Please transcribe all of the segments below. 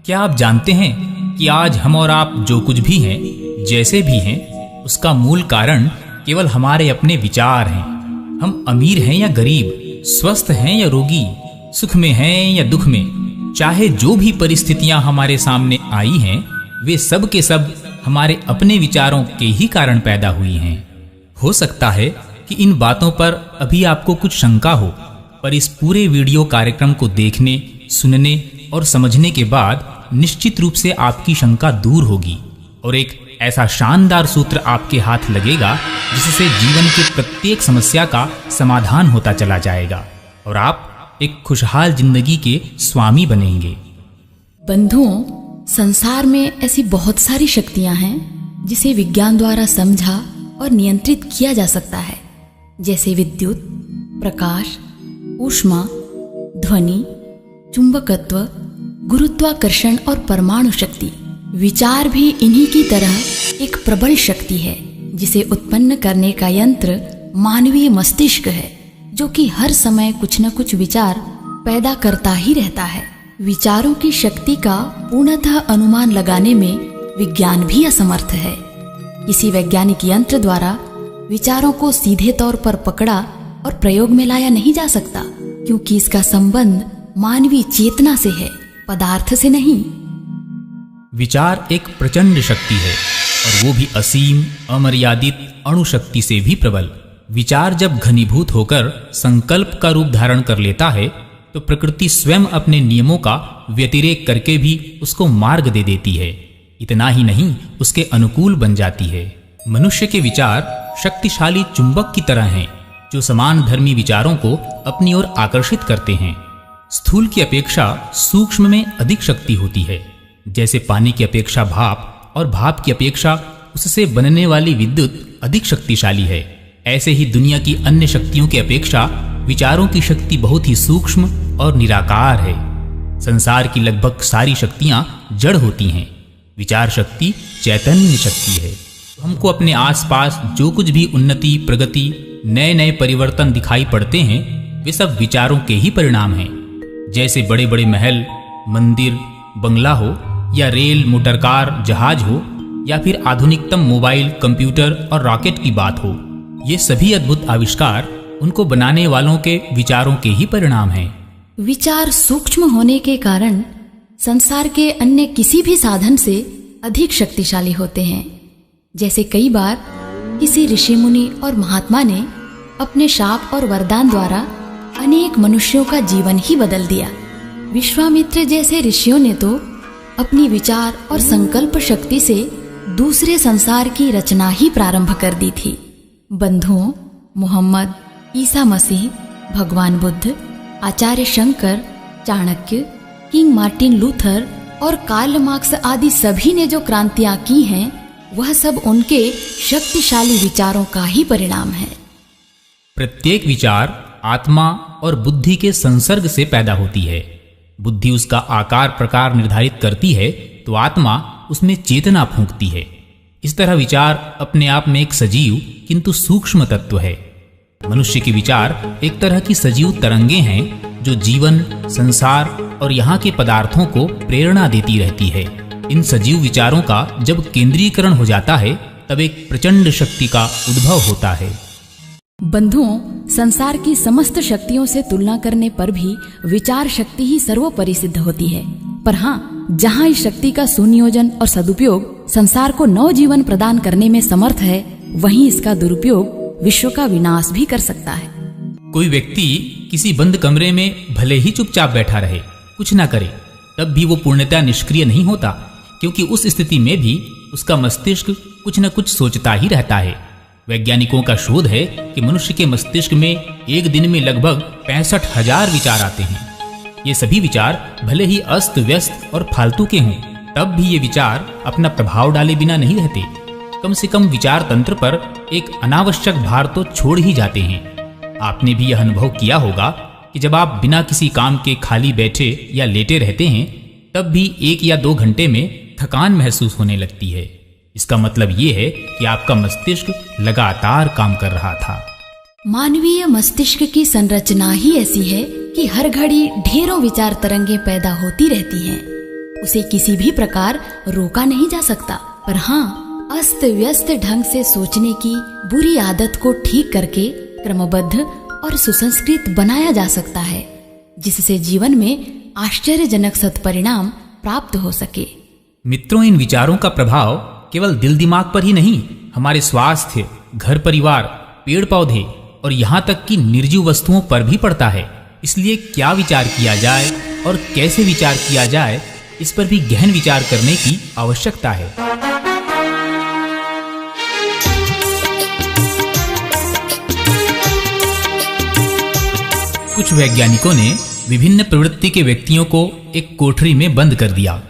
क्या आप जानते हैं कि आज हम और आप जो कुछ भी हैं, जैसे भी हैं, उसका मूल कारण केवल हमारे अपने विचार हैं। हम अमीर हैं या गरीब, स्वस्थ हैं या रोगी, सुख में हैं या दुख में, चाहे जो भी परिस्थितियां हमारे सामने आई हैं, वे सब के सब हमारे अपने विचारों के ही कारण पैदा हुई हैं। हो सकता है कि इन बातों पर अभी आपको कुछ शंका हो, पर इस पूरे वीडियो कार्यक्रम को देखने, सुनने और समझने के बाद निश्चित रूप से आपकी शंका दूर होगी और एक ऐसा शानदार सूत्र आपके हाथ लगेगा जिससे जीवन की प्रत्येक समस्या का समाधान होता चला जाएगा और आप एक खुशहाल जिंदगी के स्वामी बनेंगे। बंधुओं, संसार में ऐसी बहुत सारी शक्तियां हैं जिसे विज्ञान द्वारा समझा और नियंत्रित किया जा सकता है, जैसे विद्युत, प्रकाश, ऊष्मा, ध्वनि, चुंबकत्व, गुरुत्वाकर्षण और परमाणु शक्ति। विचार भी इन्हीं की तरह एक प्रबल शक्ति है जिसे उत्पन्न करने का यंत्र मानवीय मस्तिष्क है, जो कि हर समय कुछ न कुछ विचार पैदा करता ही रहता है। विचारों की शक्ति का पूर्णतः अनुमान लगाने में विज्ञान भी असमर्थ है। किसी वैज्ञानिक यंत्र द्वारा विचारों को सीधे तौर पर पकड़ा और प्रयोग में लाया नहीं जा सकता, क्योंकि इसका संबंध मानवीय चेतना से है, पदार्थ से नहीं। विचार एक प्रचंड शक्ति है और वो भी असीम, अमर्यादित अणुशक्ति से भी प्रबल। विचार जब घनीभूत होकर संकल्प का रूप धारण कर लेता है तो प्रकृति स्वयं अपने नियमों का व्यतिरेक करके भी उसको मार्ग दे देती है। इतना ही नहीं, उसके अनुकूल बन जाती है। मनुष्य के विचार शक्तिशाली चुंबक की तरह हैं, जो समान धर्मी विचारों को अपनी ओर आकर्षित करते हैं। स्थूल की अपेक्षा सूक्ष्म में अधिक शक्ति होती है, जैसे पानी की अपेक्षा भाप और भाप की अपेक्षा उससे बनने वाली विद्युत अधिक शक्तिशाली है। ऐसे ही दुनिया की अन्य शक्तियों की अपेक्षा विचारों की शक्ति बहुत ही सूक्ष्म और निराकार है। संसार की लगभग सारी शक्तियां जड़ होती हैं, विचार शक्ति चैतन्य शक्ति है। हमको अपने आसपास जो कुछ भी उन्नति, प्रगति, नए नए परिवर्तन दिखाई पड़ते हैं, वे सब विचारों के ही परिणाम हैं। जैसे बड़े बड़े महल, मंदिर, बंगला हो या रेल, मोटरकार, जहाज हो या फिर आधुनिकतम मोबाइल, कंप्यूटर और रॉकेट की बात हो, ये सभी अद्भुत आविष्कार उनको बनाने वालों के विचारों के ही परिणाम हैं। विचार सूक्ष्म होने के कारण संसार के अन्य किसी भी साधन से अधिक शक्तिशाली होते हैं। जैसे कई बार किसी ऋषि मुनि और महात्मा ने अपने शाप और वरदान द्वारा अनेक मनुष्यों का जीवन ही बदल दिया। विश्वामित्र जैसे ऋषियों ने तो अपनी विचार और संकल्प शक्ति से दूसरे संसार की रचना ही प्रारंभ कर दी थी। बंधुओं, मोहम्मद, ईसा मसीह, भगवान Buddha, Acharya Shankar, Chanakya, King Martin Luther और कार्ल मार्क्स आदि सभी ने जो क्रांतियां की हैं, वह सब उनके शक्तिशाली विचारों का ही परिणाम है। प्रत्येक विचार आत्मा और बुद्धि के संसर्ग से पैदा होती है। बुद्धि उसका आकार प्रकार निर्धारित करती है तो आत्मा उसमें चेतना फूंकती है। इस तरह विचार अपने आप में एक सजीव किंतु सूक्ष्म तत्व है। मनुष्य के विचार एक तरह की सजीव तरंगे हैं जो जीवन, संसार और यहाँ के पदार्थों को प्रेरणा देती रहती है। इन सजीव विचारों का जब केंद्रीकरण हो जाता है तब एक प्रचंड शक्ति का उद्भव होता है। बंधुओं, संसार की समस्त शक्तियों से तुलना करने पर भी विचार शक्ति ही सर्वोपरि सिद्ध होती है। पर हाँ, जहाँ इस शक्ति का सुनियोजन और सदुपयोग संसार को नव जीवन प्रदान करने में समर्थ है, वहीं इसका दुरुपयोग विश्व का विनाश भी कर सकता है। कोई व्यक्ति किसी बंद कमरे में भले ही चुपचाप बैठा रहे, कुछ ना करे, तब भी वो पूर्णतः निष्क्रिय नहीं होता, क्योंकि उस स्थिति में भी उसका मस्तिष्क कुछ न कुछ सोचता ही रहता है। वैज्ञानिकों का शोध है कि मनुष्य के मस्तिष्क में एक दिन में लगभग 65,000 विचार आते हैं। ये सभी विचार भले ही अस्त व्यस्त और फालतू के हों, तब भी ये विचार अपना प्रभाव डाले बिना नहीं रहते। कम से कम विचार तंत्र पर एक अनावश्यक भार तो छोड़ ही जाते हैं। आपने भी यह अनुभव किया होगा कि जब आप बिना किसी काम के खाली बैठे या लेटे रहते हैं, तब भी 1 या 2 घंटे में थकान महसूस होने लगती है। इसका मतलब ये है कि आपका मस्तिष्क लगातार काम कर रहा था। मानवीय मस्तिष्क की संरचना ही ऐसी है कि हर घड़ी ढेरों विचार तरंगे पैदा होती रहती हैं। उसे किसी भी प्रकार रोका नहीं जा सकता। पर हाँ, अस्त व्यस्त ढंग से सोचने की बुरी आदत को ठीक करके क्रमबद्ध और सुसंस्कृत बनाया जा सकता है, जिससे जीवन में आश्चर्यजनक सत्परिणाम प्राप्त हो सके। मित्रों, इन विचारों का प्रभाव केवल दिल दिमाग पर ही नहीं, हमारे स्वास्थ्य, घर परिवार, पेड़ पौधे और यहाँ तक कि निर्जीव वस्तुओं पर भी पड़ता है। इसलिए क्या विचार किया जाए और कैसे विचार किया जाए, इस पर भी गहन विचार करने की आवश्यकता है। कुछ वैज्ञानिकों ने विभिन्न प्रवृत्ति के व्यक्तियों को एक कोठरी में बंद कर दिया।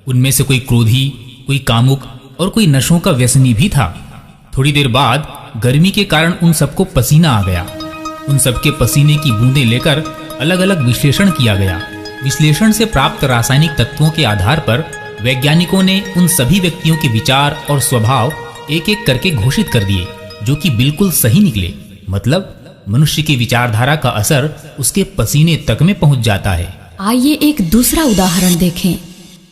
उनमें से कोई क्रोधी, कोई कामुक और कोई नशों का व्यसनी भी था। थोड़ी देर बाद गर्मी के कारण उन सबको पसीना आ गया। उन सबके पसीने की बूंदें लेकर अलग अलग विश्लेषण किया गया। विश्लेषण से प्राप्त रासायनिक तत्वों के आधार पर वैज्ञानिकों ने उन सभी व्यक्तियों के विचार और स्वभाव एक एक करके घोषित कर दिए, जो कि बिल्कुल सही निकले। मतलब मनुष्य की विचारधारा का असर उसके पसीने तक में पहुंच जाता है। आइए एक दूसरा उदाहरण देखें।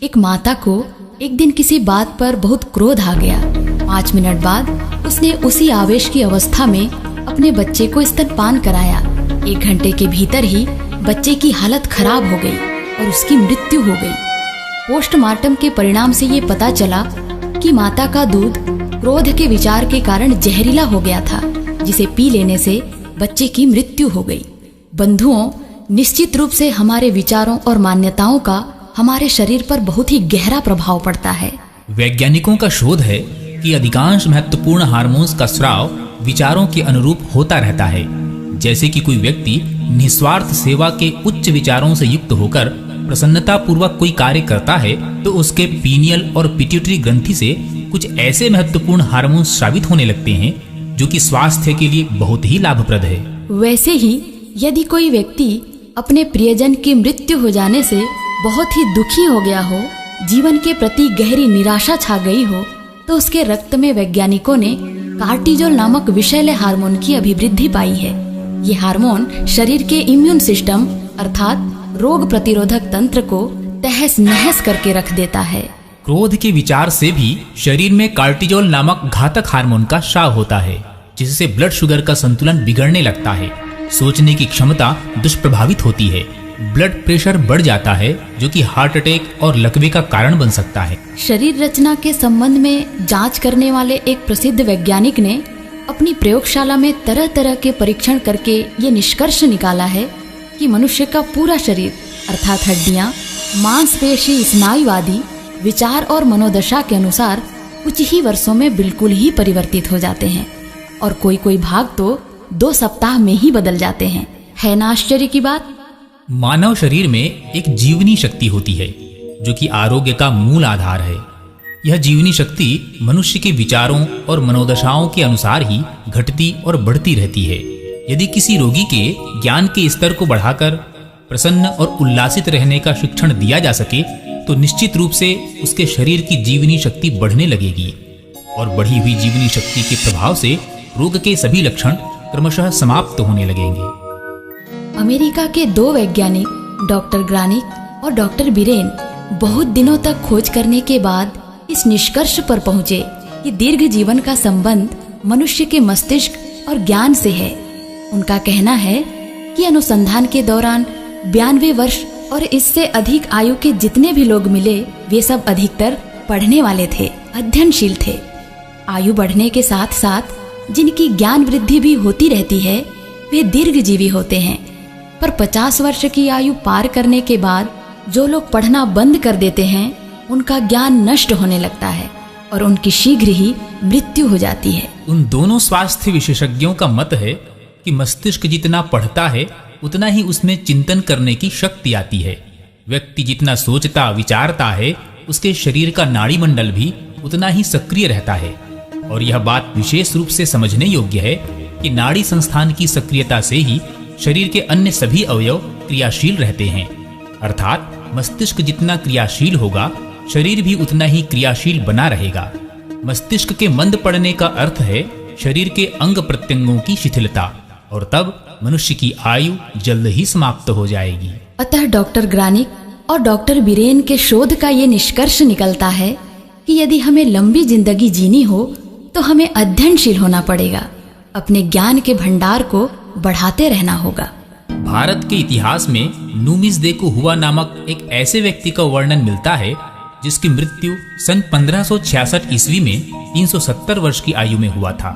एक माता को एक दिन किसी बात पर बहुत क्रोध आ गया। 5 मिनट बाद उसने उसी आवेश की अवस्था में अपने बच्चे को स्तनपान कराया। 1 घंटे के भीतर ही बच्चे की हालत खराब हो गई और उसकी मृत्यु हो गई। पोस्टमार्टम के परिणाम से ये पता चला कि माता का दूध क्रोध के विचार के कारण जहरीला हो गया था, जिसे पी लेने से बच्चे की मृत्यु हो गई। बंधुओं, निश्चित रूप से हमारे विचारों और मान्यताओं का हमारे शरीर पर बहुत ही गहरा प्रभाव पड़ता है। वैज्ञानिकों का शोध है कि अधिकांश महत्वपूर्ण हार्मोन्स का स्राव विचारों के अनुरूप होता रहता है। जैसे कि कोई व्यक्ति निस्वार्थ सेवा के उच्च विचारों से युक्त होकर प्रसन्नता पूर्वक कोई कार्य करता है, तो उसके पीनियल और पिट्यूटरी ग्रंथि से कुछ ऐसे महत्वपूर्ण हार्मोन स्रावित होने लगते हैं जो कि स्वास्थ्य के लिए बहुत ही लाभप्रद है। वैसे ही यदि कोई व्यक्ति अपने प्रियजन की मृत्यु हो जाने से बहुत ही दुखी हो गया हो, जीवन के प्रति गहरी निराशा छा गई हो, तो उसके रक्त में वैज्ञानिकों ने कार्टिजोल नामक विषैले हार्मोन की अभिवृद्धि पाई है। ये हार्मोन शरीर के इम्यून सिस्टम अर्थात रोग प्रतिरोधक तंत्र को तहस नहस करके रख देता है। क्रोध के विचार से भी शरीर में कार्टिजोल नामक घातक हार्मोन का स्राव होता है, जिससे ब्लड शुगर का संतुलन बिगड़ने लगता है। सोचने की क्षमता दुष्प्रभावित होती है। ब्लड प्रेशर बढ़ जाता है, जो कि हार्ट अटैक और लकवे का कारण बन सकता है। शरीर रचना के संबंध में जांच करने वाले एक प्रसिद्ध वैज्ञानिक ने अपनी प्रयोगशाला में तरह तरह के परीक्षण करके ये निष्कर्ष निकाला है कि मनुष्य का पूरा शरीर अर्थात हड्डियां, मांसपेशी, स्नायु आदि विचार और मनोदशा के अनुसार कुछ ही वर्षों में बिल्कुल ही परिवर्तित हो जाते हैं और कोई कोई भाग तो 2 सप्ताह में ही बदल जाते हैं। है ना आश्चर्य की बात? मानव शरीर में एक जीवनी शक्ति होती है, जो कि आरोग्य का मूल आधार है। यह जीवनी शक्ति मनुष्य के विचारों और मनोदशाओं के अनुसार ही घटती और बढ़ती रहती है। यदि किसी रोगी के ज्ञान के स्तर को बढ़ाकर प्रसन्न और उल्लासित रहने का शिक्षण दिया जा सके, तो निश्चित रूप से उसके शरीर की जीवनी शक्ति बढ़ने लगेगी और बढ़ी हुई जीवनी शक्ति के प्रभाव से रोग के सभी लक्षण क्रमशः समाप्त होने लगेंगे। अमेरिका के 2 वैज्ञानिक डॉक्टर ग्रानिक और डॉक्टर बिरेन बहुत दिनों तक खोज करने के बाद इस निष्कर्ष पर पहुंचे कि दीर्घ जीवन का संबंध मनुष्य के मस्तिष्क और ज्ञान से है। उनका कहना है कि अनुसंधान के दौरान 92 वर्ष और इससे अधिक आयु के जितने भी लोग मिले, वे सब अधिकतर पढ़ने वाले थे, अध्ययनशील थे। आयु बढ़ने के साथ साथ जिनकी ज्ञान वृद्धि भी होती रहती है, वे दीर्घजीवी होते हैं। पर 50 वर्ष की आयु पार करने के बाद जो लोग पढ़ना बंद कर देते हैं, उनका ज्ञान नष्ट होने लगता है और उनकी शीघ्र ही मृत्यु हो जाती है। उन दोनों स्वास्थ्य विशेषज्ञों का मत है कि मस्तिष्क जितना पढ़ता है, उतना ही उसमें चिंतन करने की शक्ति आती है। व्यक्ति जितना सोचता विचारता है, उसके शरीर का नाड़ी मंडल भी उतना ही सक्रिय रहता है। और यह बात विशेष रूप से समझने योग्य है कि नाड़ी संस्थान की सक्रियता से ही शरीर के अन्य सभी अवयव क्रियाशील रहते हैं। अर्थात मस्तिष्क जितना क्रियाशील होगा, शरीर भी उतना ही क्रियाशील बना रहेगा। मस्तिष्क के मंद पड़ने का अर्थ है शरीर के अंग प्रत्यंगों की शिथिलता, और तब मनुष्य की आयु जल्द ही समाप्त हो जाएगी। अतः डॉक्टर ग्रानिक और डॉक्टर बीरेन के शोध का ये निष्कर्ष निकलता है कि यदि हमें लंबी जिंदगी जीनी हो तो हमें अध्ययनशील होना पड़ेगा, अपने ज्ञान के भंडार को बढ़ाते रहना होगा। भारत के इतिहास में नूमिस देखु हुआ नामक एक ऐसे व्यक्ति का वर्णन मिलता है जिसकी मृत्यु सन 1566 ईस्वी में 370 वर्ष की आयु में हुआ था।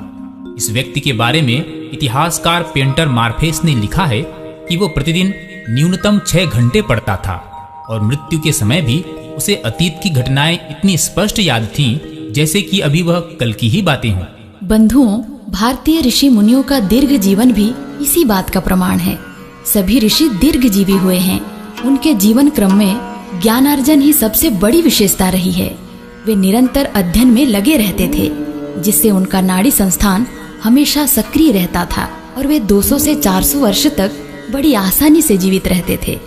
इस व्यक्ति के बारे में इतिहासकार पेंटर मार्फेस ने लिखा है कि वो प्रतिदिन न्यूनतम 6 घंटे पढ़ता था और मृत्यु के समय भी उसे अतीत की घटनाएं इतनी स्पष्ट याद थीं जैसे कि अभी वह कल की ही बातें हों। बंधुओं, भारतीय ऋषि मुनियों का दीर्घ जीवन भी इसी बात का प्रमाण है। सभी ऋषि दीर्घजीवी हुए हैं। उनके जीवन क्रम में ज्ञानार्जन ही सबसे बड़ी विशेषता रही है। वे निरंतर अध्ययन में लगे रहते थे, जिससे उनका नाड़ी संस्थान हमेशा सक्रिय रहता था और वे 200 से 400 वर्ष तक बड़ी आसानी से जीवित रहते थे।